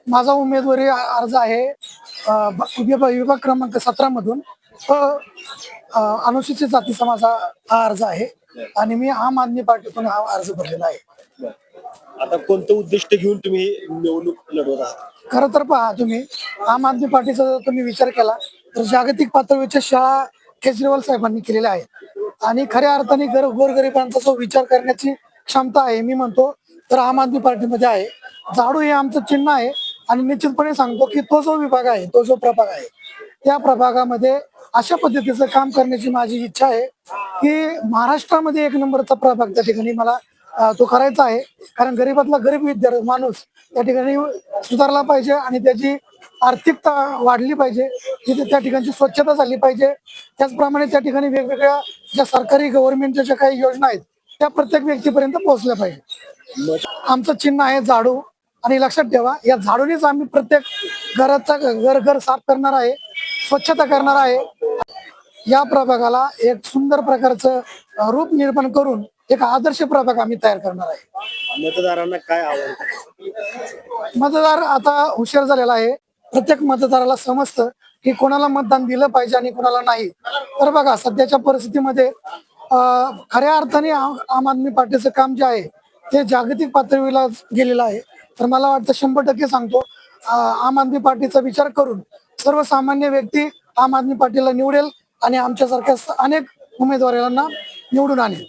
माझा उमेदवारी अर्ज आहे विभाग क्रमांक 17 मधून अनुसूचित जाती समाजा हा अर्ज आहे आणि मी आम आदमी पार्टीतून हा अर्ज भरलेला आहे. आता कोणतं उद्दिष्ट घेऊन तुम्ही निवडणूक लढवत आहात? खरं तर पहा, तुम्ही आम आदमी पार्टीचा जर तुम्ही विचार केला तर जागतिक पातळीच्या शाळा केजरीवाल साहेबांनी केलेल्या आहेत आणि खऱ्या अर्थाने गोरगरिबांचा जो विचार करण्याची क्षमता आहे मी म्हणतो तर आम आदमी पार्टीमध्ये आहे. झाडू हे आमचं चिन्ह आहे आणि निश्चितपणे सांगतो की तो जो विभाग आहे, तो जो प्रभाग आहे, त्या प्रभागामध्ये अशा पद्धतीचं काम करण्याची माझी इच्छा आहे की महाराष्ट्रामध्ये एक नंबरचा प्रभाग त्या ठिकाणी मला तो करायचा आहे. कारण गरीबातला गरीब विद्यार्थी माणूस त्या ठिकाणी सुधारला पाहिजे आणि त्याची आर्थिकता वाढली पाहिजे, तिथे त्या ठिकाणची स्वच्छता झाली पाहिजे. त्याचप्रमाणे त्या ठिकाणी वेगवेगळ्या ज्या सरकारी गव्हर्नमेंटच्या ज्या काही योजना आहेत त्या प्रत्येक व्यक्तीपर्यंत पोहोचल्या पाहिजे. आमचं चिन्ह आहे झाडू आणि लक्षात ठेवा या झाडूनेच आम्ही प्रत्येक घर साफ करणार आहे, स्वच्छता करणार आहे. या प्रभागाला एक सुंदर प्रकारचं रूप निर्माण करून एक आदर्श प्रभाग आम्ही तयार करणार आहे. मतदारांना काय आवडतं? मतदार आता हुशार झालेला आहे. प्रत्येक मतदाराला समजतं की कोणाला मतदान दिलं पाहिजे आणि कोणाला नाही. तर बघा सध्याच्या परिस्थितीमध्ये खऱ्या अर्थाने आम आदमी पार्टीचं काम जे आहे ते जागतिक पातळीला गेलेलं आहे. तर मला वाटतं 100% सांगतो आम आदमी पार्टीचा विचार करून सर्वसामान्य व्यक्ती आम आदमी पार्टीला निवडेल आणि आमच्यासारख्या अनेक उमेदवारांना निवडून आणेल.